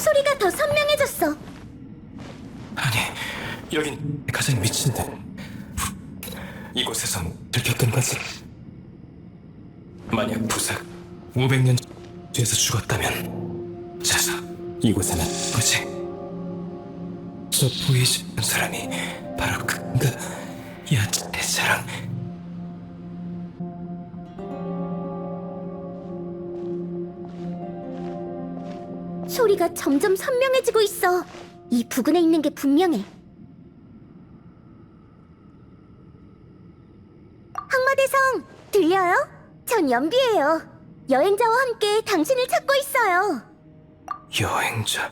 소리가 더 선명해졌어. 아니, 여긴 가장 미친 데. 이곳에선 들켰던 거지. 만약 부삭 500년 뒤에서 죽었다면 자서 이곳에는 뭐지? 저 보이지 않는 사람이 바로 그가 야채사랑. 소리가 점점 선명해지고 있어. 이 부근에 있는 게 분명해. 항마대성, 들려요? 전 연비예요. 여행자와 함께 당신을 찾고 있어요. 여행자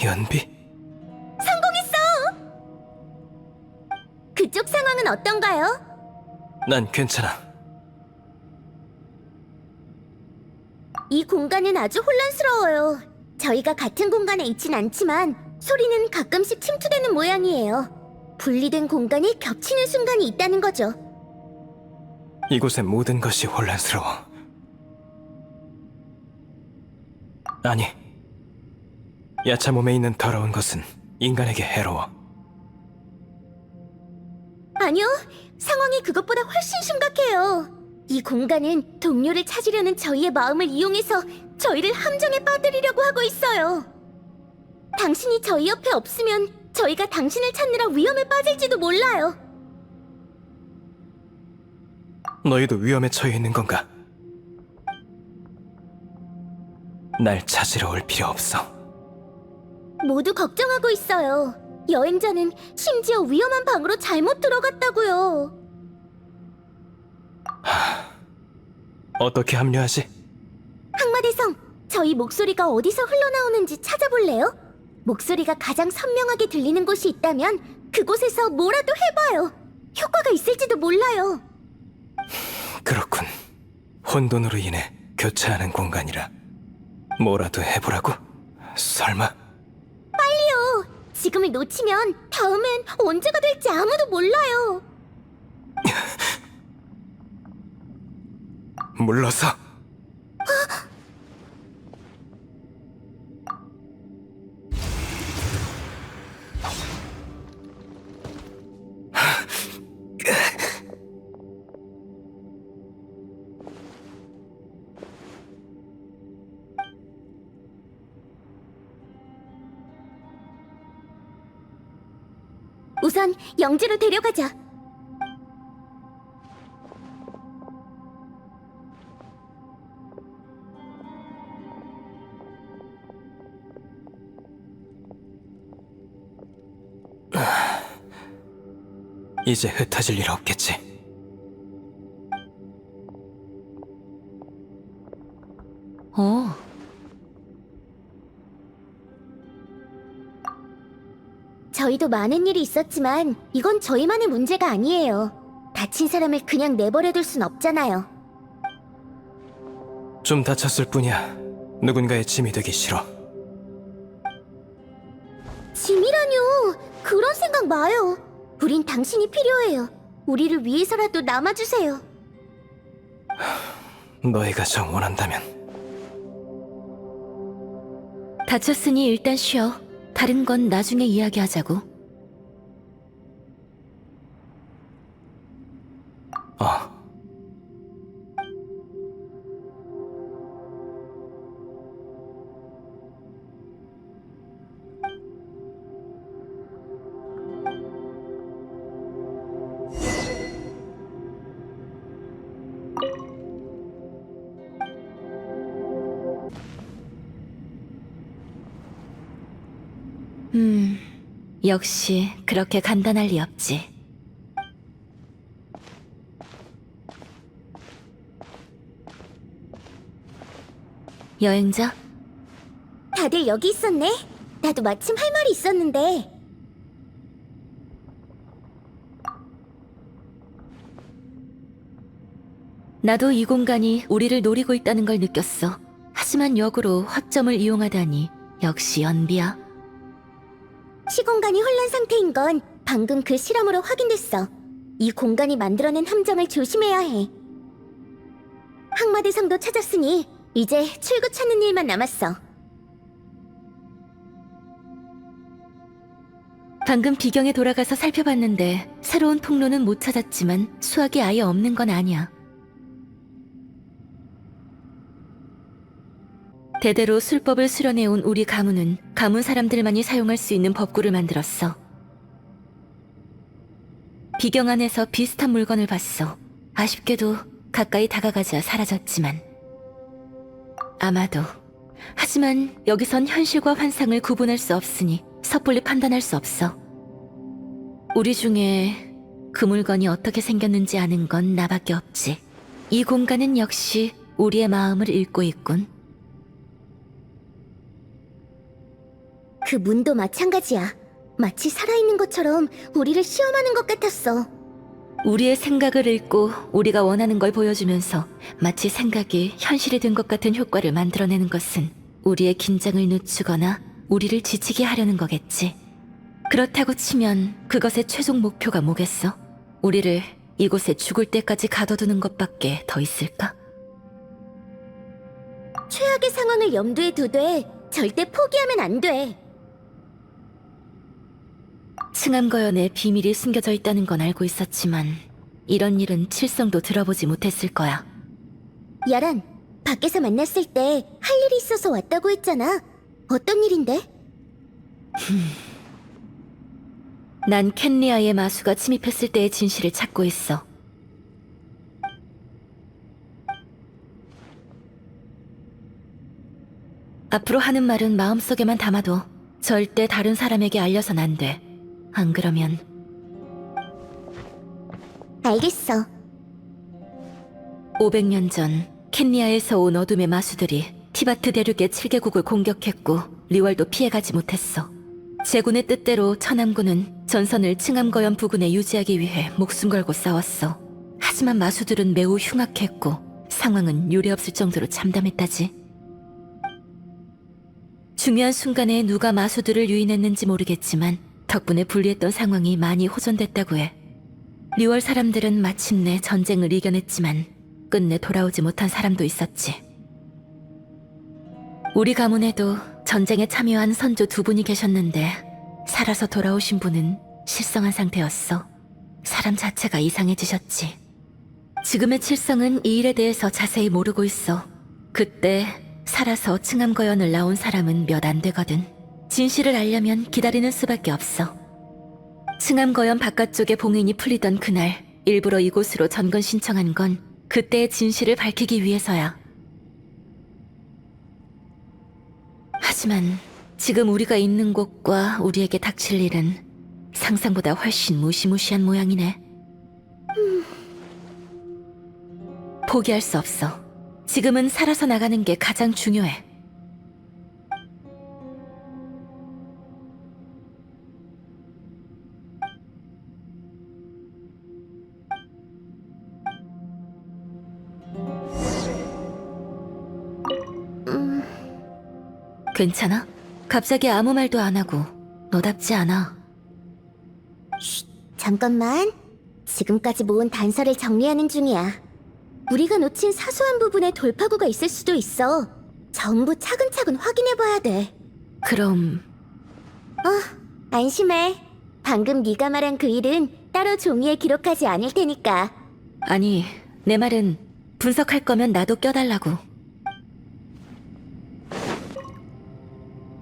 연비? 성공했어! 그쪽 상황은 어떤가요? 난 괜찮아. 이 공간은 아주 혼란스러워요. 저희가 같은 공간에 있진 않지만 소리는 가끔씩 침투되는 모양이에요. 분리된 공간이 겹치는 순간이 있다는 거죠. 이곳의 모든 것이 혼란스러워. 아니, 야차 몸에 있는 더러운 것은 인간에게 해로워. 아니요, 상황이 그것보다 훨씬 심각해요. 이 공간은 동료를 찾으려는 저희의 마음을 이용해서 저희를 함정에 빠뜨리려고 하고 있어요. 당신이 저희 옆에 없으면 저희가 당신을 찾느라 위험에 빠질지도 몰라요. 너희도 위험에 처해 있는 건가? 날 찾으러 올 필요 없어. 모두 걱정하고 있어요. 여행자는 심지어 위험한 방으로 잘못 들어갔다고요. 어떻게 합류하지? 항마대성, 저희 목소리가 어디서 흘러나오는지 찾아볼래요? 목소리가 가장 선명하게 들리는 곳이 있다면 그곳에서 뭐라도 해봐요. 효과가 있을지도 몰라요. 그렇군. 혼돈으로 인해 교차하는 공간이라 뭐라도 해보라고? 설마? 빨리요. 지금을 놓치면 다음엔 언제가 될지 아무도 몰라요. 물러서. 우선 영지로 데려가자. 이제 흩어질 일 없겠지. 저희도 많은 일이 있었지만 이건 저희만의 문제가 아니에요. 다친 사람을 그냥 내버려둘 순 없잖아요. 좀 다쳤을 뿐이야. 누군가의 짐이 되기 싫어. 짐이라뇨. 그런 생각 마요. 우린 당신이 필요해요. 우리를 위해서라도 남아주세요. 너희가 정 원한다면. 다쳤으니 일단 쉬어. 다른 건 나중에 이야기하자고. 어. 역시 그렇게 간단할 리 없지. 여행자? 다들 여기 있었네. 나도 마침 할 말이 있었는데. 나도 이 공간이 우리를 노리고 있다는 걸 느꼈어. 하지만 역으로 허점을 이용하다니 역시 연비야. 시공간이 혼란 상태인 건 방금 그 실험으로 확인됐어. 이 공간이 만들어낸 함정을 조심해야 해. 항마대성도 찾았으니 이제 출구 찾는 일만 남았어. 방금 비경에 돌아가서 살펴봤는데 새로운 통로는 못 찾았지만 수학이 아예 없는 건 아니야. 대대로 술법을 수련해온 우리 가문은 가문 사람들만이 사용할 수 있는 법구를 만들었어. 비경 안에서 비슷한 물건을 봤어. 아쉽게도 가까이 다가가자 사라졌지만. 아마도. 하지만 여기선 현실과 환상을 구분할 수 없으니 섣불리 판단할 수 없어. 우리 중에 그 물건이 어떻게 생겼는지 아는 건 나밖에 없지. 이 공간은 역시 우리의 마음을 읽고 있군. 그 문도 마찬가지야. 마치 살아있는 것처럼 우리를 시험하는 것 같았어. 우리의 생각을 읽고 우리가 원하는 걸 보여주면서 마치 생각이 현실이 된 것 같은 효과를 만들어내는 것은 우리의 긴장을 늦추거나 우리를 지치게 하려는 거겠지. 그렇다고 치면 그것의 최종 목표가 뭐겠어? 우리를 이곳에 죽을 때까지 가둬두는 것밖에 더 있을까? 최악의 상황을 염두에 두되 절대 포기하면 안 돼. 층암거연에 비밀이 숨겨져 있다는 건 알고 있었지만 이런 일은 칠성도 들어보지 못했을 거야. 야란, 밖에서 만났을 때 할 일이 있어서 왔다고 했잖아. 어떤 일인데? 난 켄리아의 마수가 침입했을 때의 진실을 찾고 있어. 앞으로 하는 말은 마음속에만 담아둬. 절대 다른 사람에게 알려선 안 돼. 안 그러면 알겠어. 500년 전 켄리아에서 온 어둠의 마수들이 티바트 대륙의 7개국을 공격했고 리월도 피해가지 못했어. 제군의 뜻대로 천암군은 전선을 층암거연 부근에 유지하기 위해 목숨 걸고 싸웠어. 하지만 마수들은 매우 흉악했고 상황은 유례없을 정도로 참담했다지. 중요한 순간에 누가 마수들을 유인했는지 모르겠지만 덕분에 불리했던 상황이 많이 호전됐다고 해. 리월 사람들은 마침내 전쟁을 이겨냈지만 끝내 돌아오지 못한 사람도 있었지. 우리 가문에도 전쟁에 참여한 선조 2분이 계셨는데 살아서 돌아오신 분은 실성한 상태였어. 사람 자체가 이상해지셨지. 지금의 칠성은 이 일에 대해서 자세히 모르고 있어. 그때 살아서 층암거연을 나온 사람은 몇 안 되거든. 진실을 알려면 기다리는 수밖에 없어. 층암거연 바깥쪽에 봉인이 풀리던 그날 일부러 이곳으로 전건 신청한 건 그때의 진실을 밝히기 위해서야. 하지만 지금 우리가 있는 곳과 우리에게 닥칠 일은 상상보다 훨씬 무시무시한 모양이네. 포기할 수 없어. 지금은 살아서 나가는 게 가장 중요해. 괜찮아? 갑자기 아무 말도 안 하고 너답지 않아. 잠깐만. 지금까지 모은 단서를 정리하는 중이야. 우리가 놓친 사소한 부분에 돌파구가 있을 수도 있어. 전부 차근차근 확인해봐야 돼. 그럼 안심해. 방금 네가 말한 그 일은 따로 종이에 기록하지 않을 테니까. 아니, 내 말은 분석할 거면 나도 껴달라고.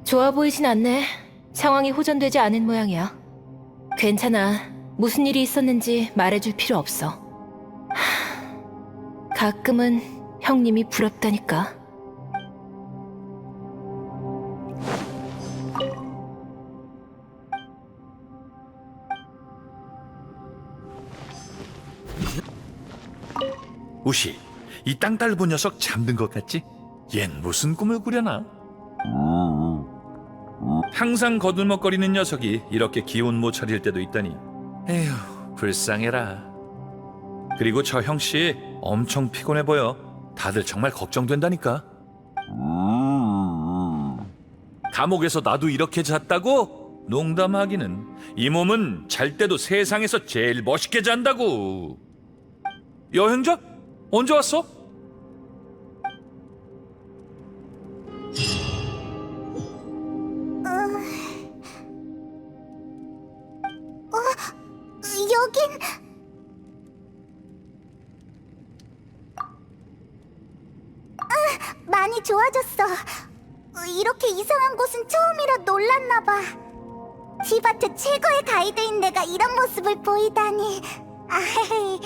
좋아 보이진 않네. 상황이 호전되지 않은 모양이야. 괜찮아. 무슨 일이 있었는지 말해줄 필요 없어. 가끔은 형님이 부럽다니까. 우시, 이 땅딸보 녀석 잠든 것 같지? 얜 무슨 꿈을 꾸려나? 항상 거들먹거리는 녀석이 이렇게 기운 못 차릴 때도 있다니. 에휴, 불쌍해라. 그리고 저 형씨 엄청 피곤해 보여. 다들 정말 걱정된다니까. 감옥에서 나도 이렇게 잤다고? 농담하기는. 이 몸은 잘 때도 세상에서 제일 멋있게 잔다고. 여행자? 언제 왔어? 여긴... 많이 좋아졌어. 이렇게 이상한 곳은 처음이라 놀랐나 봐. 티바트 최고의 가이드인 내가 이런 모습을 보이다니. 아헤이.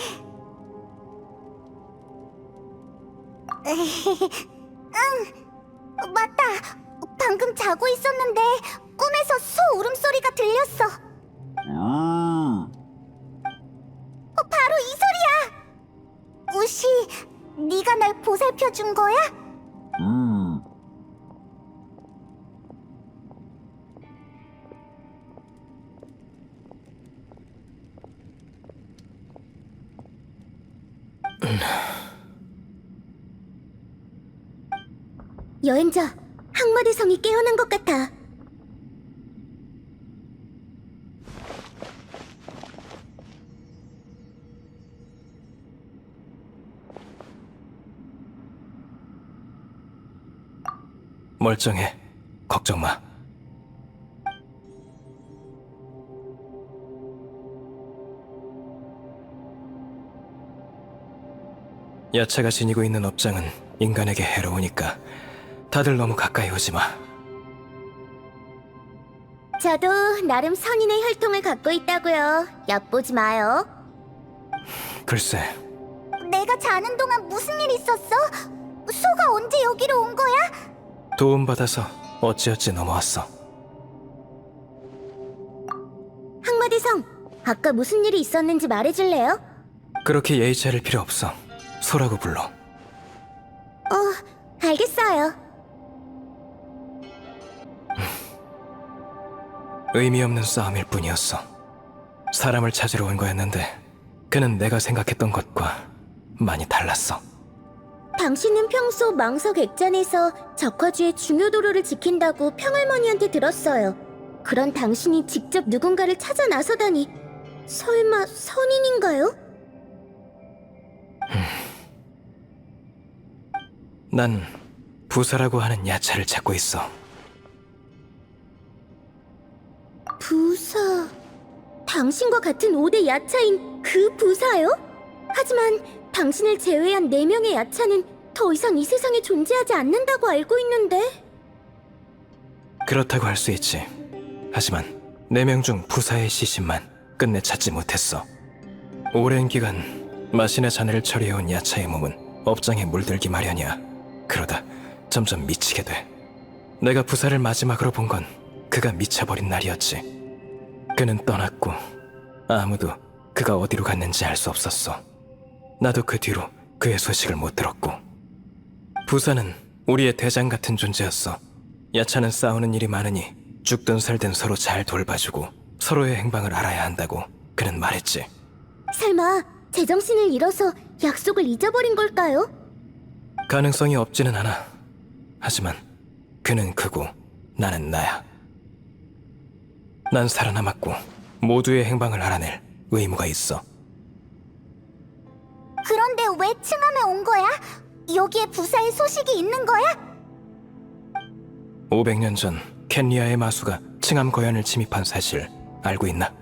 응, 맞다. 방금 자고 있었는데 꿈에서 소 울음소리가 들렸어. 바로 이 소리야. 우시, 네가 날 보살펴준 거야? 여행자, 항마대성이 깨어난 것 같아. 멀쩡해. 걱정 마. 야채가 지니고 있는 업장은 인간에게 해로우니까 다들 너무 가까이 오지 마. 저도 나름 선인의 혈통을 갖고 있다고요. 엿보지 마요. 글쎄, 내가 자는 동안 무슨 일 있었어? 소가 언제 여기로 온 거야? 도움받아서 어찌어찌 넘어왔어. 항마대성, 아까 무슨 일이 있었는지 말해줄래요? 그렇게 예의 차릴 필요 없어. 소라고 불러. 알겠어요. 의미 없는 싸움일 뿐이었어. 사람을 찾으러 온 거였는데 그는 내가 생각했던 것과 많이 달랐어. 당신은 평소 망석 액잔에서 적화주의 중요 도로를 지킨다고 평할머니한테 들었어요. 그런 당신이 직접 누군가를 찾아 나서다니 설마 선인인가요? 난 부사라고 하는 야차를 찾고 있어. 부사... 당신과 같은 5대 야차인 그 부사요? 하지만 당신을 제외한 4명의 야차는 더 이상 이 세상에 존재하지 않는다고 알고 있는데... 그렇다고 할 수 있지. 하지만 4명 중 부사의 시신만 끝내 찾지 못했어. 오랜 기간 마신의 잔해를 처리해온 야차의 몸은 업장에 물들기 마련이야. 그러다 점점 미치게 돼. 내가 부사를 마지막으로 본 건 그가 미쳐버린 날이었지. 그는 떠났고 아무도 그가 어디로 갔는지 알 수 없었어. 나도 그 뒤로 그의 소식을 못 들었고. 부사는 우리의 대장 같은 존재였어. 야차는 싸우는 일이 많으니 죽든 살든 서로 잘 돌봐주고 서로의 행방을 알아야 한다고 그는 말했지. 설마 제정신을 잃어서 약속을 잊어버린 걸까요? 가능성이 없지는 않아. 하지만 그는 그고 나는 나야. 난 살아남았고 모두의 행방을 알아낼 의무가 있어. 그런데 왜 층암에 온 거야? 여기에 부사의 소식이 있는 거야? 500년 전 켄리아의 마수가 층암 거연을 침입한 사실 알고 있나?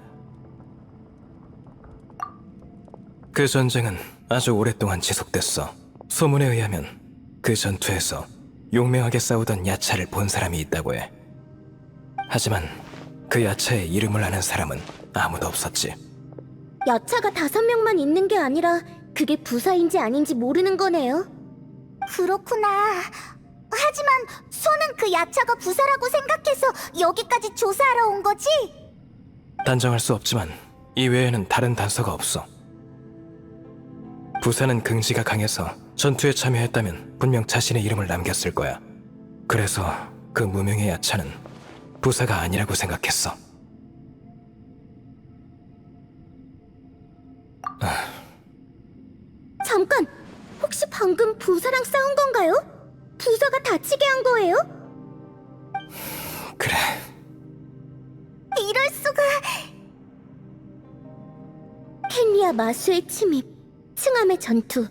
그 전쟁은 아주 오랫동안 지속됐어. 소문에 의하면 그 전투에서 용맹하게 싸우던 야차를 본 사람이 있다고 해. 하지만 그 야차의 이름을 아는 사람은 아무도 없었지. 야차가 5명만 있는 게 아니라 그게 부사인지 아닌지 모르는 거네요. 그렇구나. 하지만 소는 그 야차가 부사라고 생각해서 여기까지 조사하러 온 거지? 단정할 수 없지만 이 외에는 다른 단서가 없어. 부사는 긍지가 강해서 전투에 참여했다면 분명 자신의 이름을 남겼을 거야. 그래서 그 무명의 야차는 부사가 아니라고 생각했어. 잠깐! 혹시 방금 부사랑 싸운 건가요? 부사가 다치게 한 거예요? 그래. 이럴 수가... 켄리아 마수의 침입, 층암의 전투,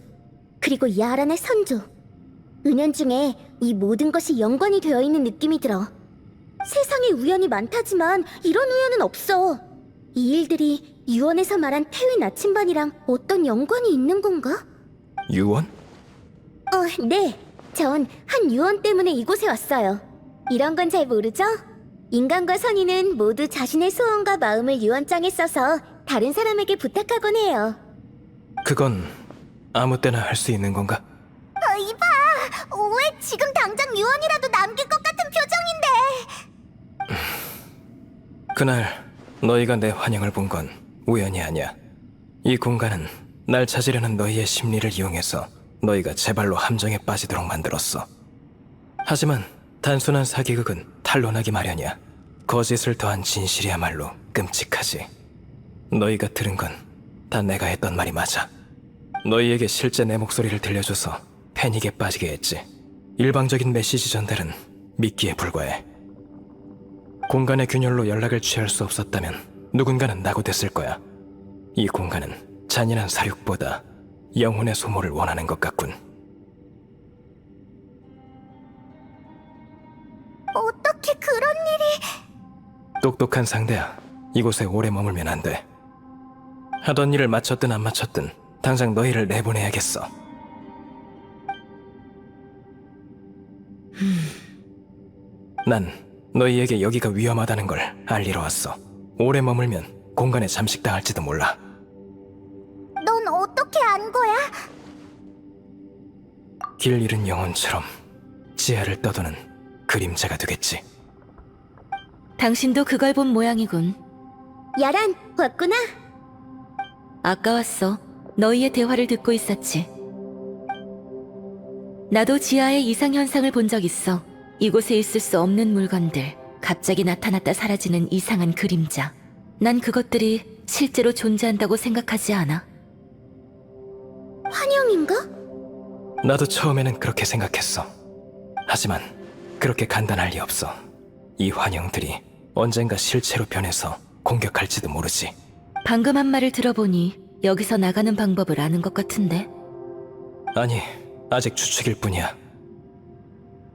그리고 야란의 선조. 은연중에 이 모든 것이 연관이 되어 있는 느낌이 들어. 세상에 우연이 많다지만 이런 우연은 없어. 이 일들이 유언에서 말한 태위 나침반이랑 어떤 연관이 있는 건가? 유언? 네. 전 한 유언 때문에 이곳에 왔어요. 이런 건 잘 모르죠? 인간과 선인은 모두 자신의 소원과 마음을 유언장에 써서 다른 사람에게 부탁하곤 해요. 그건 아무 때나 할 수 있는 건가? 이봐! 왜 지금 당장 유언이라도 남길 것 같은 표정인데! 그날 너희가 내 환영을 본 건 우연이 아니야. 이 공간은 날 찾으려는 너희의 심리를 이용해서 너희가 제 발로 함정에 빠지도록 만들었어. 하지만 단순한 사기극은 탄로나기 마련이야. 거짓을 더한 진실이야말로 끔찍하지. 너희가 들은 건 다 내가 했던 말이 맞아. 너희에게 실제 내 목소리를 들려줘서 패닉에 빠지게 했지. 일방적인 메시지 전달은 믿기에 불과해. 공간의 균열로 연락을 취할 수 없었다면 누군가는 낙오됐을 거야. 이 공간은 잔인한 사륙보다 영혼의 소모를 원하는 것 같군. 어떻게 그런 일이... 똑똑한 상대야. 이곳에 오래 머물면 안 돼. 하던 일을 마쳤든 안 마쳤든 당장 너희를 내보내야겠어. 난 너희에게 여기가 위험하다는 걸 알리러 왔어. 오래 머물면 공간에 잠식당할지도 몰라. 넌 어떻게 안 거야? 길 잃은 영혼처럼 지하를 떠도는 그림자가 되겠지. 당신도 그걸 본 모양이군. 야란, 왔구나. 아까 왔어. 너희의 대화를 듣고 있었지. 나도 지하의 이상현상을 본 적 있어. 이곳에 있을 수 없는 물건들, 갑자기 나타났다 사라지는 이상한 그림자. 난 그것들이 실제로 존재한다고 생각하지 않아. 환영인가? 나도 처음에는 그렇게 생각했어. 하지만 그렇게 간단할 리 없어. 이 환영들이 언젠가 실체로 변해서 공격할지도 모르지. 방금 한 말을 들어보니 여기서 나가는 방법을 아는 것 같은데. 아니, 아직 추측일 뿐이야.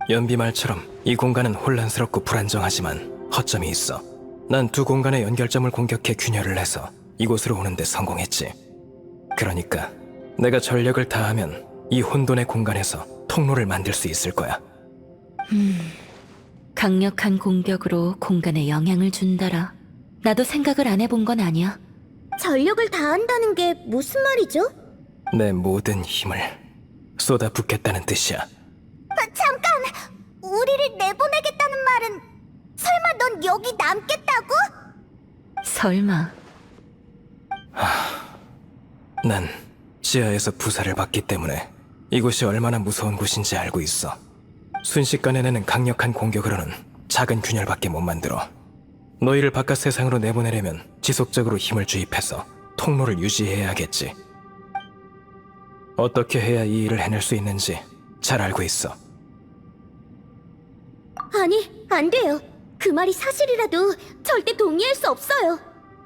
연비 말처럼 이 공간은 혼란스럽고 불안정하지만 허점이 있어. 난 두 공간의 연결점을 공격해 균열을 해서 이곳으로 오는데 성공했지. 그러니까 내가 전력을 다하면 이 혼돈의 공간에서 통로를 만들 수 있을 거야. 강력한 공격으로 공간에 영향을 준다라. 나도 생각을 안 해본 건 아니야. 전력을 다한다는 게 무슨 말이죠? 내 모든 힘을 쏟아붓겠다는 뜻이야. 잠깐! 우리를 내보내겠다는 말은 설마 넌 여기 남겠다고? 설마. 난 지하에서 부사를 받기 때문에 이곳이 얼마나 무서운 곳인지 알고 있어. 순식간에 내는 강력한 공격으로는 작은 균열밖에 못 만들어. 너희를 바깥 세상으로 내보내려면 지속적으로 힘을 주입해서 통로를 유지해야겠지. 어떻게 해야 이 일을 해낼 수 있는지 잘 알고 있어. 아니, 안 돼요. 그 말이 사실이라도 절대 동의할 수 없어요.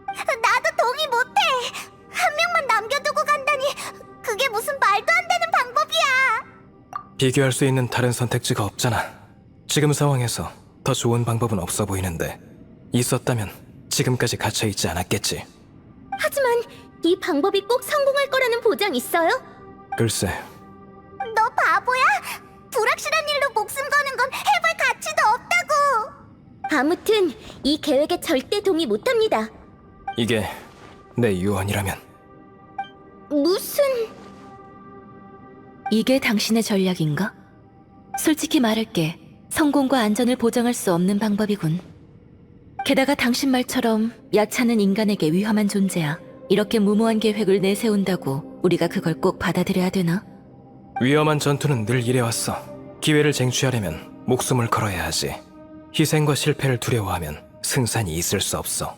나도 동의 못해. 한 명만 남겨두고 간다니 그게 무슨 말도 안 되는 방법이야. 비교할 수 있는 다른 선택지가 없잖아. 지금 상황에서 더 좋은 방법은 없어 보이는데 있었다면 지금까지 갇혀있지 않았겠지. 하지만 이 방법이 꼭 성공할 거라는 보장 있어요? 글쎄, 너 바보야? 불확실한 일로 목숨 거는 건 해볼 가치도 없다고. 아무튼 이 계획에 절대 동의 못합니다. 이게 내 유언이라면. 무슨... 이게 당신의 전략인가? 솔직히 말할게. 성공과 안전을 보장할 수 없는 방법이군. 게다가 당신 말처럼 야차는 인간에게 위험한 존재야. 이렇게 무모한 계획을 내세운다고 우리가 그걸 꼭 받아들여야 되나? 위험한 전투는 늘 이래왔어. 기회를 쟁취하려면 목숨을 걸어야 하지. 희생과 실패를 두려워하면 승산이 있을 수 없어.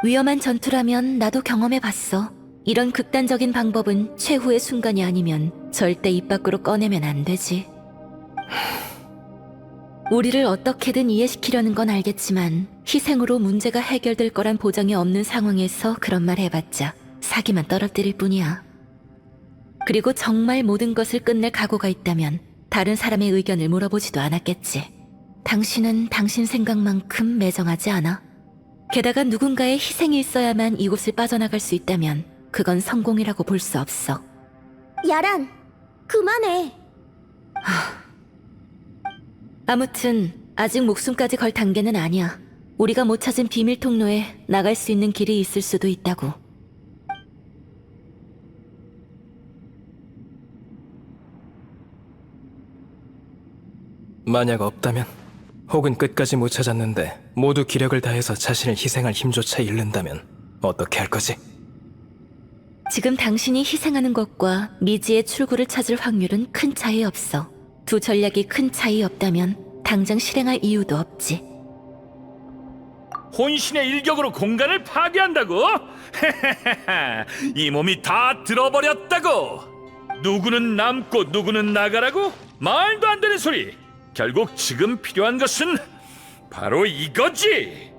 위험한 전투라면 나도 경험해봤어. 이런 극단적인 방법은 최후의 순간이 아니면 절대 입 밖으로 꺼내면 안 되지. 우리를 어떻게든 이해시키려는 건 알겠지만 희생으로 문제가 해결될 거란 보장이 없는 상황에서 그런 말 해봤자 사기만 떨어뜨릴 뿐이야. 그리고 정말 모든 것을 끝낼 각오가 있다면 다른 사람의 의견을 물어보지도 않았겠지. 당신은 당신 생각만큼 매정하지 않아? 게다가 누군가의 희생이 있어야만 이곳을 빠져나갈 수 있다면 그건 성공이라고 볼 수 없어. 야란, 그만해. 아무튼 아직 목숨까지 걸 단계는 아니야. 우리가 못 찾은 비밀 통로에 나갈 수 있는 길이 있을 수도 있다고. 만약 없다면, 혹은 끝까지 못 찾았는데 모두 기력을 다해서 자신을 희생할 힘조차 잃는다면 어떻게 할 거지? 지금 당신이 희생하는 것과 미지의 출구를 찾을 확률은 큰 차이 없어. 두 전략이 큰 차이 없다면 당장 실행할 이유도 없지. 혼신의 일격으로 공간을 파괴한다고? 이 몸이 다 들어버렸다고! 누구는 남고 누구는 나가라고? 말도 안 되는 소리! 결국 지금 필요한 것은 바로 이거지!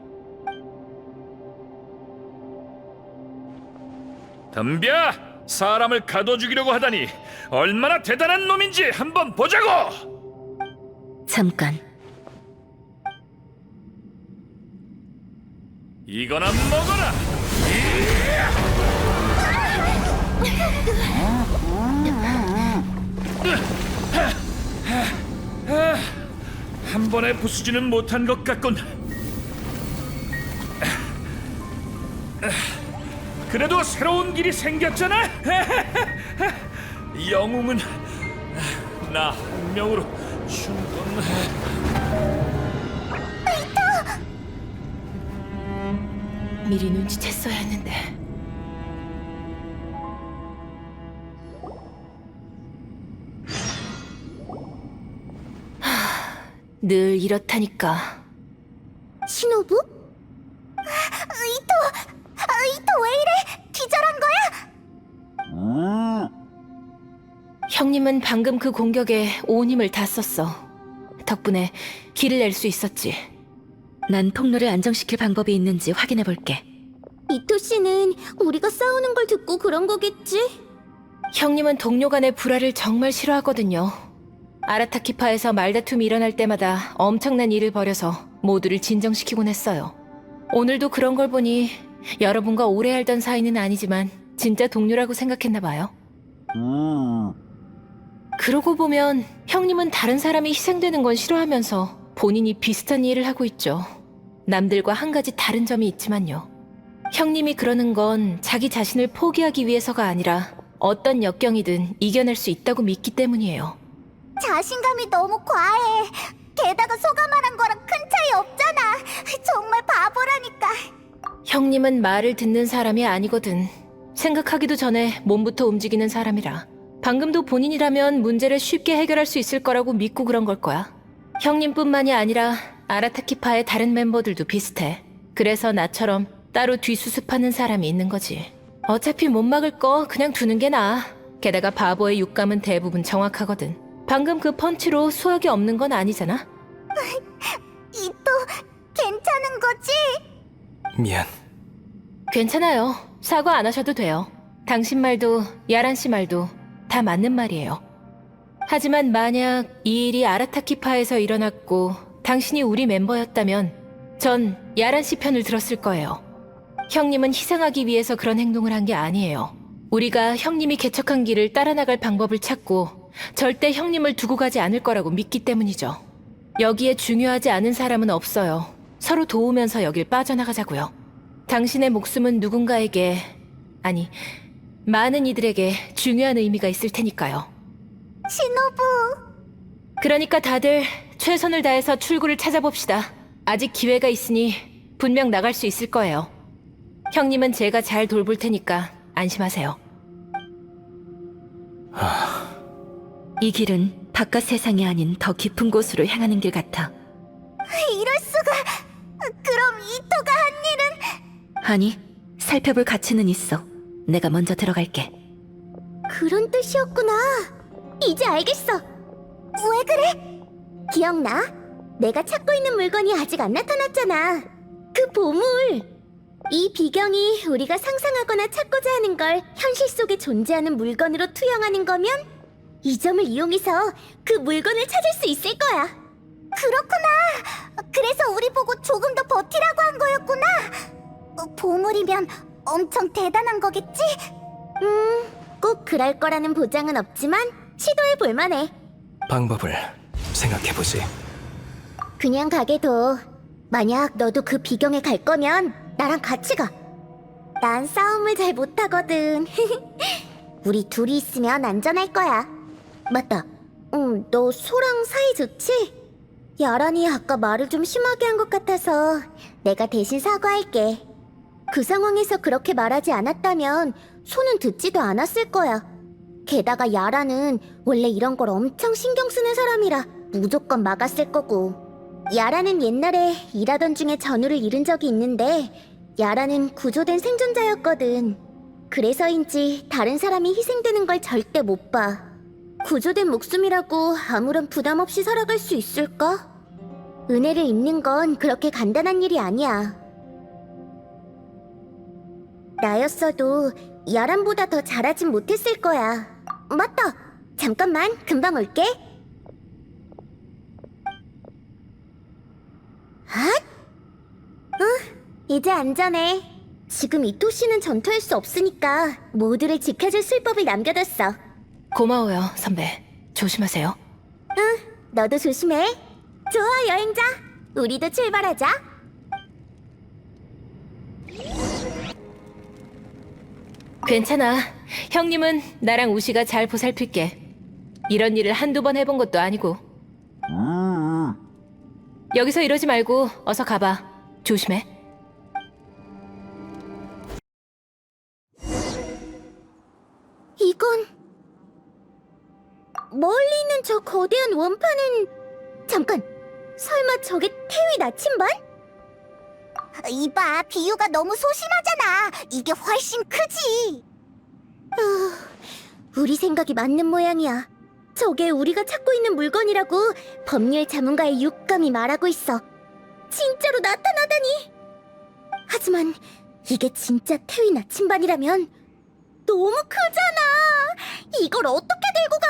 덤벼! 사람을 가둬 죽이려고 하다니 얼마나 대단한 놈인지 한번 보자고! 잠깐. 이거나 먹어라! 한 번에 부수지는 못한 것 같군. 그래도 새로운 길이 생겼잖아. 영웅은 나 한 명으로 충분해. 미리 눈치챘어야 했는데. 늘 이렇다니까. 신호부? 이토 왜 이래? 기절한 거야? 형님은 방금 그 공격에 온 힘을 다 썼어. 덕분에 길을 낼 수 있었지. 난 통로를 안정시킬 방법이 있는지 확인해 볼게. 이토 씨는 우리가 싸우는 걸 듣고 그런 거겠지? 형님은 동료 간의 불화를 정말 싫어하거든요. 아라타키파에서 말다툼이 일어날 때마다 엄청난 일을 벌여서 모두를 진정시키곤 했어요. 오늘도 그런 걸 보니 여러분과 오래 알던 사이는 아니지만 진짜 동료라고 생각했나 봐요. 그러고 보면 형님은 다른 사람이 희생되는 건 싫어하면서 본인이 비슷한 일을 하고 있죠. 남들과 한 가지 다른 점이 있지만요. 형님이 그러는 건 자기 자신을 포기하기 위해서가 아니라 어떤 역경이든 이겨낼 수 있다고 믿기 때문이에요. 자신감이 너무 과해. 게다가 소가 말한 거랑 큰 차이 없잖아. 정말 바보라니까. 형님은 말을 듣는 사람이 아니거든. 생각하기도 전에 몸부터 움직이는 사람이라. 방금도 본인이라면 문제를 쉽게 해결할 수 있을 거라고 믿고 그런 걸 거야. 형님뿐만이 아니라 아라타키파의 다른 멤버들도 비슷해. 그래서 나처럼 따로 뒤수습하는 사람이 있는 거지. 어차피 못 막을 거 그냥 두는 게 나아. 게다가 바보의 육감은 대부분 정확하거든. 방금 그 펀치로 수학이 없는 건 아니잖아. 이토 괜찮은 거지? 미안. 괜찮아요. 사과 안 하셔도 돼요. 당신 말도 야란 씨 말도 다 맞는 말이에요. 하지만 만약 이 일이 아라타키파에서 일어났고 당신이 우리 멤버였다면 전 야란 씨 편을 들었을 거예요. 형님은 희생하기 위해서 그런 행동을 한 게 아니에요. 우리가 형님이 개척한 길을 따라 나갈 방법을 찾고 절대 형님을 두고 가지 않을 거라고 믿기 때문이죠. 여기에 중요하지 않은 사람은 없어요. 서로 도우면서 여길 빠져나가자고요. 당신의 목숨은 누군가에게, 아니, 많은 이들에게 중요한 의미가 있을 테니까요. 신호부. 그러니까 다들 최선을 다해서 출구를 찾아봅시다. 아직 기회가 있으니 분명 나갈 수 있을 거예요. 형님은 제가 잘 돌볼 테니까 안심하세요. 이 길은 바깥 세상이 아닌 더 깊은 곳으로 향하는 길 같아. 이럴 수가. 그럼 이토가 한 일은? 아니, 살펴볼 가치는 있어. 내가 먼저 들어갈게. 그런 뜻이었구나. 이제 알겠어. 왜 그래? 기억나? 내가 찾고 있는 물건이 아직 안 나타났잖아. 그 보물. 이 비경이 우리가 상상하거나 찾고자 하는 걸 현실 속에 존재하는 물건으로 투영하는 거면 이 점을 이용해서 그 물건을 찾을 수 있을 거야. 그렇구나. 그래서 우리 보고 조금 더 버티라고 한 거였구나. 있으면 엄청 대단한 거겠지? 꼭 그럴 거라는 보장은 없지만 시도해 볼 만해. 방법을 생각해보지. 그냥 가게 둬. 만약 너도 그 비경에 갈 거면 나랑 같이 가. 난 싸움을 잘 못하거든. 우리 둘이 있으면 안전할 거야. 맞다. 너 소랑 사이 좋지? 야란이 아까 말을 좀 심하게 한 것 같아서 내가 대신 사과할게. 그 상황에서 그렇게 말하지 않았다면 소는 듣지도 않았을 거야. 게다가 야란은 원래 이런 걸 엄청 신경 쓰는 사람이라 무조건 막았을 거고. 야란은 옛날에 일하던 중에 전우를 잃은 적이 있는데 야란은 구조된 생존자였거든. 그래서인지 다른 사람이 희생되는 걸 절대 못 봐. 구조된 목숨이라고 아무런 부담 없이 살아갈 수 있을까? 은혜를 입는 건 그렇게 간단한 일이 아니야. 나였어도 야란보다 더 잘하진 못했을 거야. 맞다! 잠깐만, 금방 올게. 핫! 이제 안전해. 지금 이토 씨는 전투할 수 없으니까 모두를 지켜줄 술법을 남겨뒀어. 고마워요, 선배. 조심하세요. 너도 조심해. 좋아, 여행자. 우리도 출발하자. 괜찮아. 형님은 나랑 우시가 잘 보살필게. 이런 일을 한두 번 해본 것도 아니고. 여기서 이러지 말고 어서 가봐. 조심해. 이건... 멀리 있는 저 거대한 원판은... 잠깐! 설마 저게 태위 나침반? 이봐, 비유가 너무 소심하잖아. 이게 훨씬 크지. 우리 생각이 맞는 모양이야. 저게 우리가 찾고 있는 물건이라고 법률 자문가의 육감이 말하고 있어. 진짜로 나타나다니. 하지만 이게 진짜 태위 나침반이라면 너무 크잖아. 이걸 어떻게 들고 가?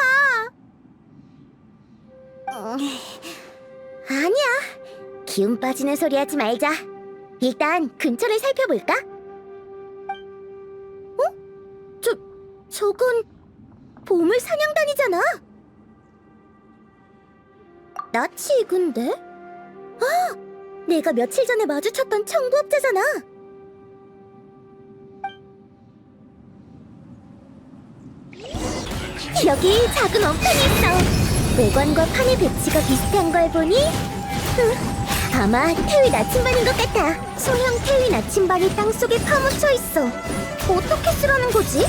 아니야. 기운 빠지는 소리 하지 말자. 일단 근처를 살펴볼까? 저건 보물 사냥단이잖아. 낯이 익은데? 아! 내가 며칠 전에 마주쳤던 청부업자잖아. 여기 작은 원판이 있어. 외관과 판의 배치가 비슷한 걸 보니 아마 태위 나침반인 것 같아. 소형 태위 나침반이 땅속에 파묻혀 있어. 어떻게 쓰라는 거지?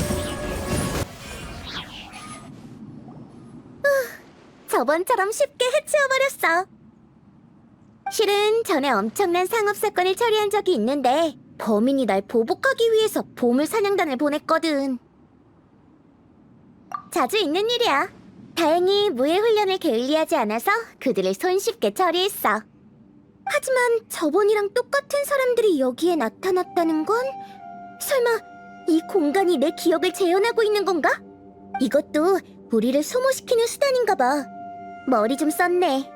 저번처럼 쉽게 해치워버렸어. 실은 전에 엄청난 상업 사건을 처리한 적이 있는데 범인이 날 보복하기 위해서 보물 사냥단을 보냈거든. 자주 있는 일이야. 다행히 무예 훈련을 게을리하지 않아서 그들을 손쉽게 처리했어. 하지만 저번이랑 똑같은 사람들이 여기에 나타났다는 건 설마 이 공간이 내 기억을 재현하고 있는 건가? 이것도 우리를 소모시키는 수단인가 봐. 머리 좀 썼네.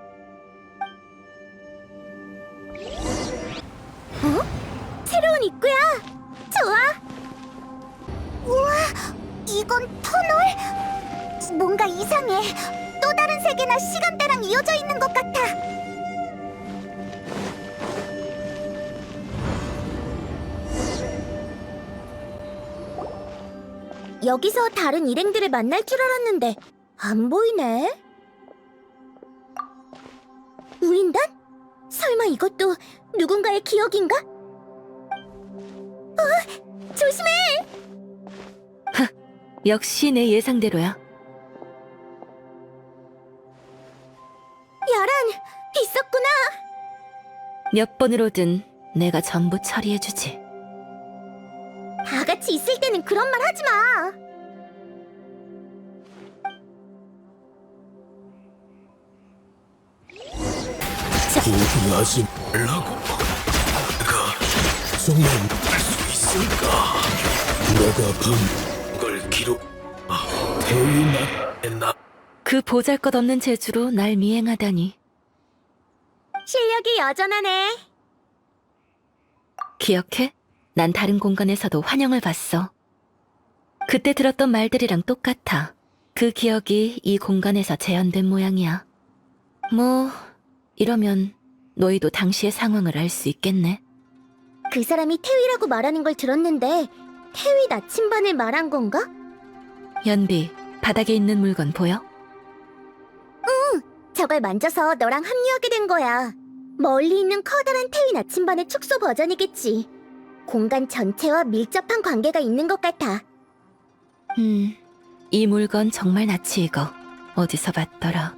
새로운 입구야. 좋아. 우와, 이건 터널? 뭔가 이상해. 또 다른 세계나 시간대랑 이어져 있는 것 같아. 여기서 다른 일행들을 만날 줄 알았는데 안 보이네. 우인단? 설마 이것도 누군가의 기억인가? 조심해! 역시 내 예상대로야. 야란, 있었구나. 몇 번으로든 내가 전부 처리해주지. 다 같이 있을 때는 그런 말 하지 마. 고분하지 말라고. 내가 정말 할 수 있을까? 내가 본 기록 태위나 그 보잘것없는 재주로 날 미행하다니. 실력이 여전하네. 기억해? 난 다른 공간에서도 환영을 봤어. 그때 들었던 말들이랑 똑같아. 그 기억이 이 공간에서 재현된 모양이야. 뭐, 이러면 너희도 당시의 상황을 알 수 있겠네. 그 사람이 태위라고 말하는 걸 들었는데 태위 나침반을 말한 건가? 연비, 바닥에 있는 물건 보여? 저걸 만져서 너랑 합류하게 된 거야. 멀리 있는 커다란 태위 나침반의 축소 버전이겠지. 공간 전체와 밀접한 관계가 있는 것 같아. 이 물건 정말 낯이 익어. 어디서 봤더라.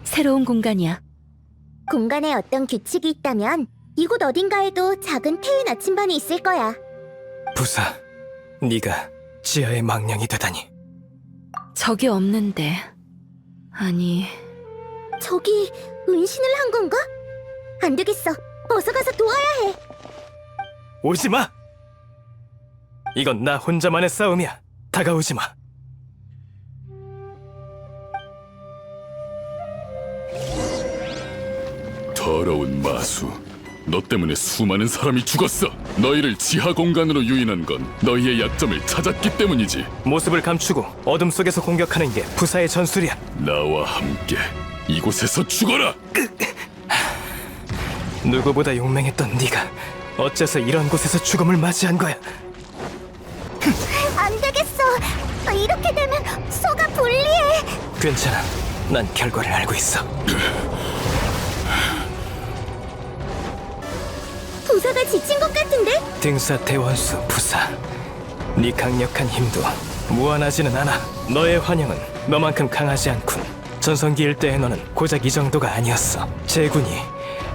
새로운 공간이야. 공간에 어떤 규칙이 있다면 이곳 어딘가에도 작은 태위 나침반이 있을 거야. 부사, 네가 지하의 망령이 되다니. 적이 없는데. 아니, 저기 은신을 한 건가? 안 되겠어. 어서 가서 도와야 해. 오지 마! 이건 나 혼자만의 싸움이야. 다가오지 마. 더러운 마수. 너 때문에 수많은 사람이 죽었어. 너희를 지하 공간으로 유인한 건 너희의 약점을 찾았기 때문이지. 모습을 감추고 어둠 속에서 공격하는 게 부사의 전술이야. 나와 함께 이곳에서 죽어라. 누구보다 용맹했던 네가 어째서 이런 곳에서 죽음을 맞이한 거야? 안 되겠어. 이렇게 되면 소가 불리해. 괜찮아. 난 결과를 알고 있어. 부사가 지친 것 같은데? 등사 대원수 부사. 네 강력한 힘도 무한하지는 않아. 너의 환영은 너만큼 강하지 않군. 전성기 일대의 너는 고작 이 정도가 아니었어. 제군이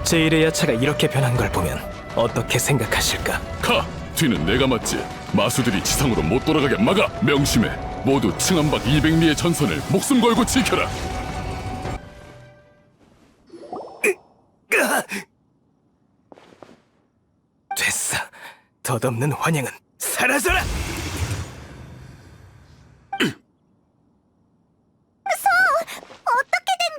제1의 야차가 이렇게 변한 걸 보면 어떻게 생각하실까? 가! 뒤는 내가 맞지. 마수들이 지상으로 못 돌아가게 막아. 명심해. 모두 층암박 200리의 전선을 목숨 걸고 지켜라. 됐어. 덧없는 환영은 사라져라! 어떻게 된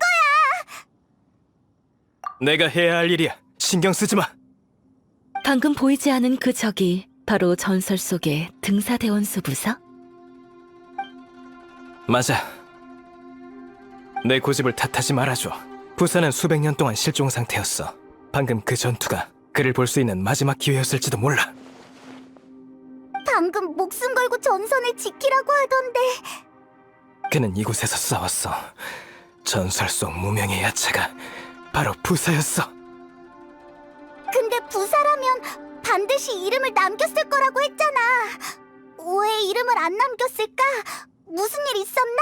거야? 내가 해야 할 일이야. 신경 쓰지 마. 방금 보이지 않은 그 적이 바로 전설 속의 등사대원수 부사? 맞아. 내 고집을 탓하지 말아줘. 부사는 수백 년 동안 실종 상태였어. 방금 그 전투가 그를 볼 수 있는 마지막 기회였을지도 몰라. 방금 목숨 걸고 전선을 지키라고 하던데. 그는 이곳에서 싸웠어. 전설 속 무명의 야차가 바로 부사였어. 근데 부사라면 반드시 이름을 남겼을 거라고 했잖아. 왜 이름을 안 남겼을까? 무슨 일 있었나?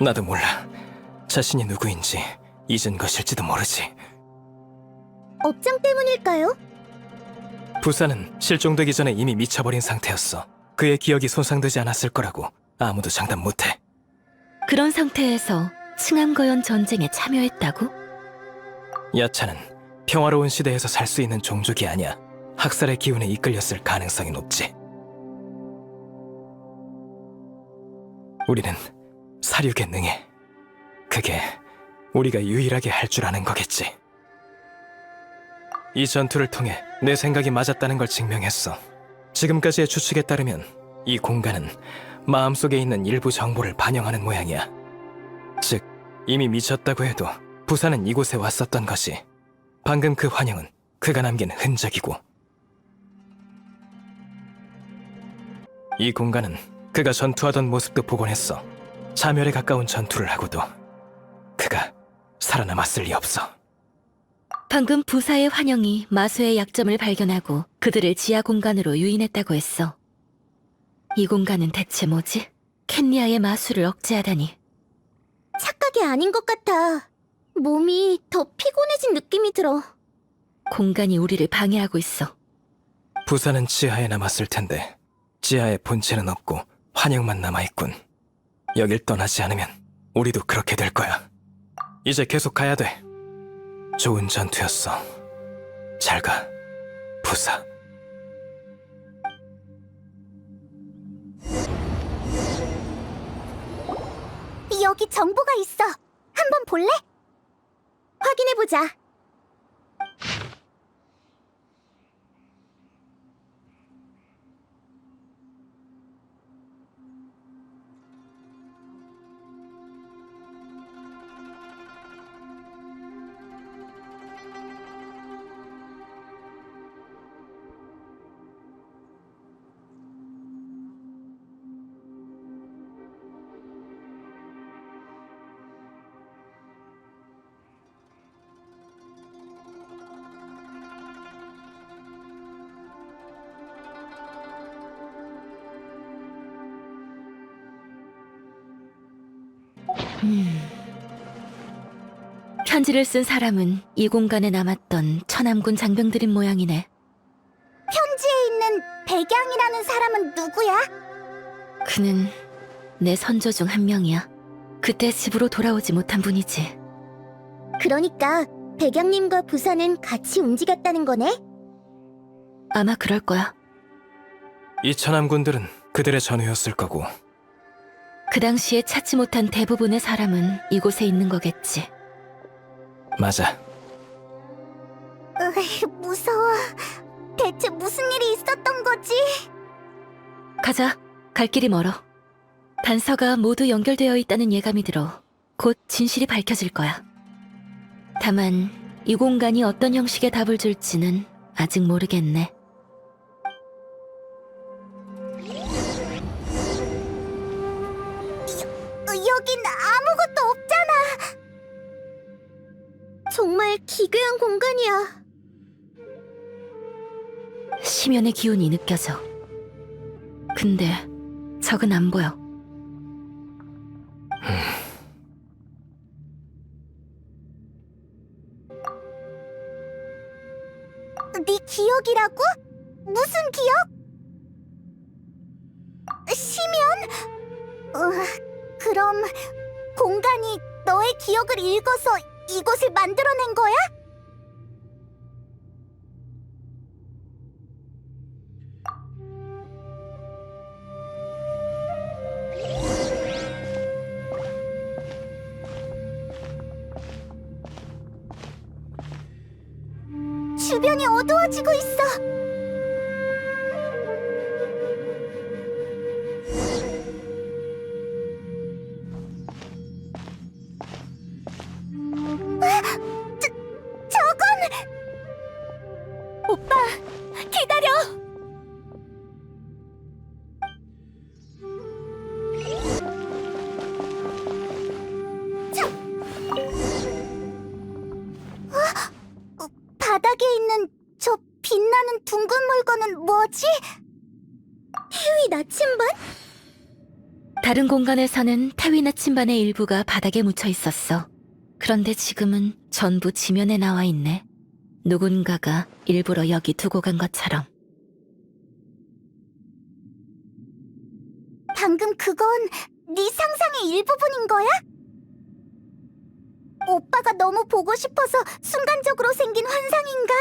나도 몰라. 자신이 누구인지 잊은 것일지도 모르지. 업장 때문일까요? 부사는 실종되기 전에 이미 미쳐버린 상태였어. 그의 기억이 손상되지 않았을 거라고 아무도 장담 못해. 그런 상태에서 층암거연 전쟁에 참여했다고? 야차는 평화로운 시대에서 살 수 있는 종족이 아니야. 학살의 기운에 이끌렸을 가능성이 높지. 우리는 사륙에 능해. 그게 우리가 유일하게 할 줄 아는 거겠지. 이 전투를 통해 내 생각이 맞았다는 걸 증명했어. 지금까지의 추측에 따르면 이 공간은 마음속에 있는 일부 정보를 반영하는 모양이야. 즉, 이미 미쳤다고 해도 부사는 이곳에 왔었던 것이. 방금 그 환영은 그가 남긴 흔적이고, 이 공간은 그가 전투하던 모습도 복원했어. 자멸에 가까운 전투를 하고도 그가 살아남았을 리 없어. 방금 부사의 환영이 마수의 약점을 발견하고 그들을 지하 공간으로 유인했다고 했어. 이 공간은 대체 뭐지? 캔리아의 마수를 억제하다니. 착각이 아닌 것 같아. 몸이 더 피곤해진 느낌이 들어. 공간이 우리를 방해하고 있어. 부사는 지하에 남았을 텐데 지하에 본체는 없고 환영만 남아있군. 여길 떠나지 않으면 우리도 그렇게 될 거야. 이제 계속 가야 돼. 좋은 전투였어. 잘 가, 부사. 여기 정보가 있어. 한번 볼래? 확인해보자. 편지를 쓴 사람은 이 공간에 남았던 천암군 장병들인 모양이네. 편지에 있는 백양이라는 사람은 누구야? 그는 내 선조 중 한 명이야. 그때 집으로 돌아오지 못한 분이지. 그러니까 백양님과 부사는 같이 움직였다는 거네? 아마 그럴 거야. 이 천함군들은 그들의 전우였을 거고 그 당시에 찾지 못한 대부분의 사람은 이곳에 있는 거겠지. 맞아. 무서워. 대체 무슨 일이 있었던 거지? 가자. 갈 길이 멀어. 단서가 모두 연결되어 있다는 예감이 들어 곧 진실이 밝혀질 거야. 다만 이 공간이 어떤 형식의 답을 줄지는 아직 모르겠네. 여긴 아무것도 없잖아. 정말 기괴한 공간이야. 심연의 기운이 느껴져. 근데 적은 안 보여. 네 기억이라고? 무슨 기억? 심연? 그럼 공간이 너의 기억을 읽어서 이곳을 만들어낸 거야? 주변이 어두워지고 있어. 저건! 오빠, 기다려! 바닥에 있는 저 빛나는 둥근 물건은 뭐지? 해위 나침반? 다른 공간에서는 태위 나침반의 일부가 바닥에 묻혀 있었어. 그런데 지금은 전부 지면에 나와 있네. 누군가가 일부러 여기 두고 간 것처럼. 방금 그건 네 상상의 일부분인 거야? 오빠가 너무 보고 싶어서 순간적으로 생긴 환상인가?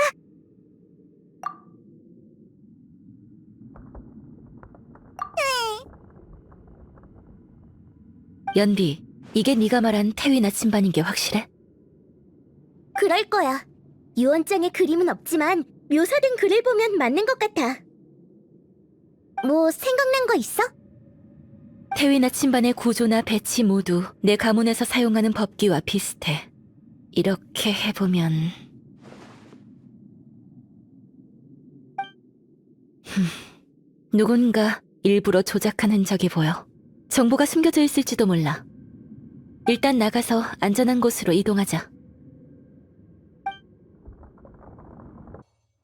연비, 이게 네가 말한 태위 나침반인 게 확실해? 그럴 거야. 유언장에 그림은 없지만 묘사된 글을 보면 맞는 것 같아. 뭐 생각난 거 있어? 태위 나침반의 구조나 배치 모두 내 가문에서 사용하는 법기와 비슷해. 이렇게 해보면... 누군가 일부러 조작한 흔적이 보여. 정보가 숨겨져 있을지도 몰라. 일단 나가서 안전한 곳으로 이동하자.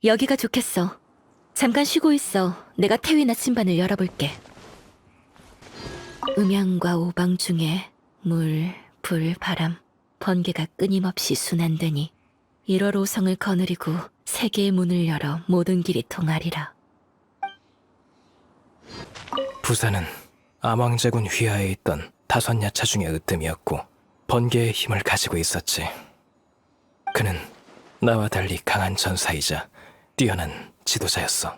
여기가 좋겠어. 잠깐 쉬고 있어. 내가 태위 나침반을 열어볼게. 음양과 오방 중에 물, 불, 바람, 번개가 끊임없이 순환되니 1월 5성을 거느리고 세계의 문을 열어 모든 길이 통하리라. 부사는 암왕제군 휘하에 있던 다섯 야차 중의 으뜸이었고 번개의 힘을 가지고 있었지. 그는 나와 달리 강한 전사이자 뛰어난 지도자였어.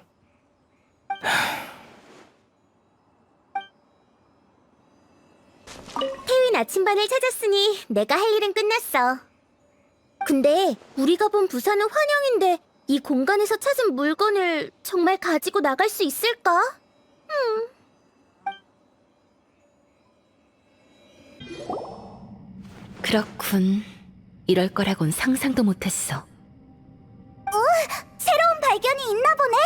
태위 나침반을 찾았으니 내가 할 일은 끝났어. 근데 우리가 본 부사는 환영인데 이 공간에서 찾은 물건을 정말 가지고 나갈 수 있을까? 그렇군. 이럴 거라곤 상상도 못했어. 새로운 발견이 있나 보네?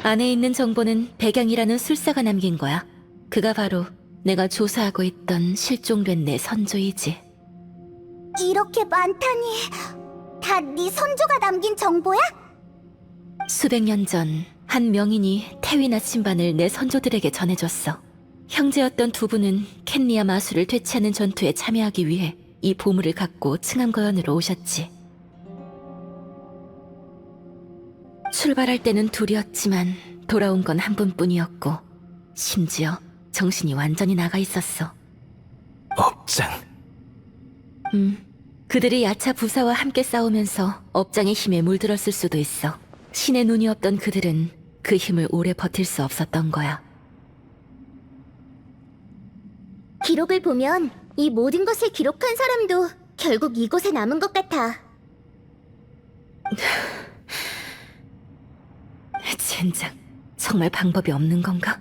안에 있는 정보는 백양이라는 술사가 남긴 거야. 그가 바로 내가 조사하고 있던 실종된 내 선조이지. 이렇게 많다니. 다 네 선조가 남긴 정보야? 수백 년 전 한 명인이 태위 나침반을 내 선조들에게 전해줬어. 형제였던 두 분은 캔리아 마수를 되찾는 전투에 참여하기 위해 이 보물을 갖고 층암거연으로 오셨지. 출발할 때는 둘이었지만 돌아온 건 한 분뿐이었고 심지어 정신이 완전히 나가 있었어. 업장. 그들이 야차 부사와 함께 싸우면서 업장의 힘에 물들었을 수도 있어. 신의 눈이 없던 그들은 그 힘을 오래 버틸 수 없었던 거야. 기록을 보면 이 모든 것을 기록한 사람도 결국 이곳에 남은 것 같아. 젠장, 정말 방법이 없는 건가?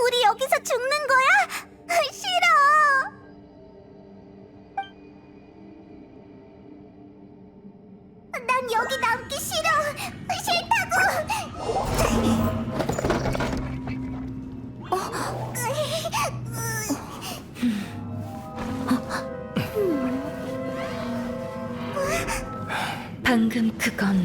우리 여기서 죽는 거야? 싫어. 난 여기 남기 싫어. 방금 그건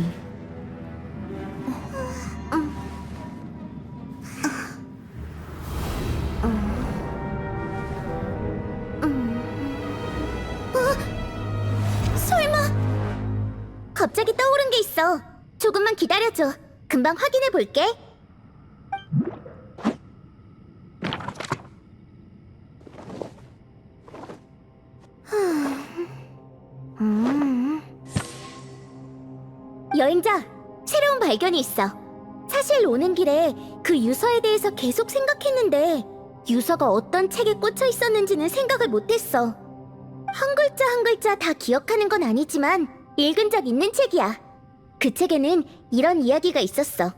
설마? 갑자기 떠오른 게 있어. 조금만 기다려줘. 금방 확인해 볼게. 여행자, 새로운 발견이 있어. 사실 오는 길에 그 유서에 대해서 계속 생각했는데 유서가 어떤 책에 꽂혀 있었는지는 생각을 못했어. 한 글자 한 글자 다 기억하는 건 아니지만 읽은 적 있는 책이야. 그 책에는 이런 이야기가 있었어.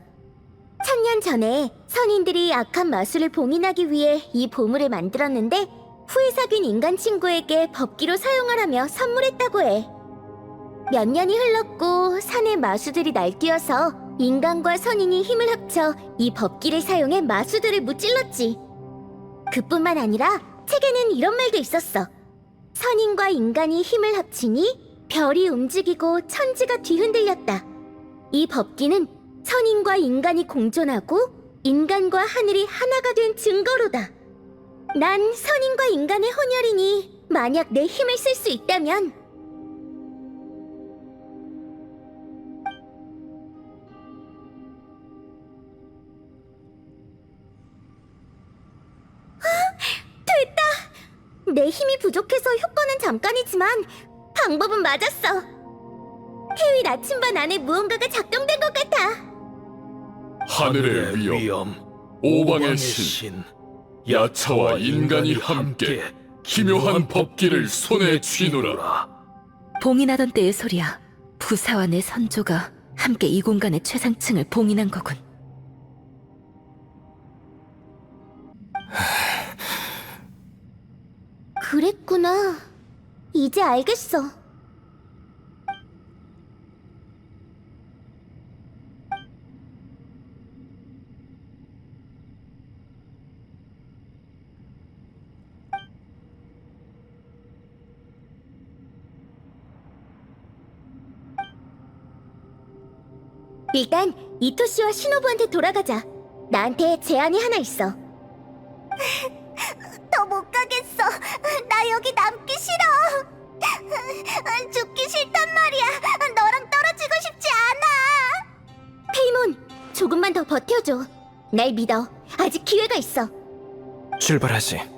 1000년 전에 선인들이 악한 마술을 봉인하기 위해 이 보물을 만들었는데 후에 사귄 인간 친구에게 법기로 사용하라며 선물했다고 해. 몇 년이 흘렀고 산의 마수들이 날뛰어서 인간과 선인이 힘을 합쳐 이 법기를 사용해 마수들을 무찔렀지. 그뿐만 아니라 책에는 이런 말도 있었어. 선인과 인간이 힘을 합치니 별이 움직이고 천지가 뒤흔들렸다. 이 법기는 선인과 인간이 공존하고 인간과 하늘이 하나가 된 증거로다. 난 선인과 인간의 혼혈이니 만약 내 힘을 쓸 수 있다면 내 힘이 부족해서 효과는 잠깐이지만 방법은 맞았어. 해위 나침반 안에 무언가가 작동된 것 같아. 하늘의 위엄, 오방의 신, 야차와 인간이 함께 기묘한 법기를 손에 쥐노라. 봉인하던 때의 소리야. 부사와 내 선조가 함께 이 공간의 최상층을 봉인한 거군. 그랬구나. 이제 알겠어. 일단 이토 씨와 신호부한테 돌아가자. 나한테 제안이 하나 있어. 더 못 가겠어. 나 여기 남기 싫어. 죽기 싫단 말이야. 너랑 떨어지고 싶지 않아. 페이몬, 조금만 더 버텨줘. 날 믿어. 아직 기회가 있어. 출발하지.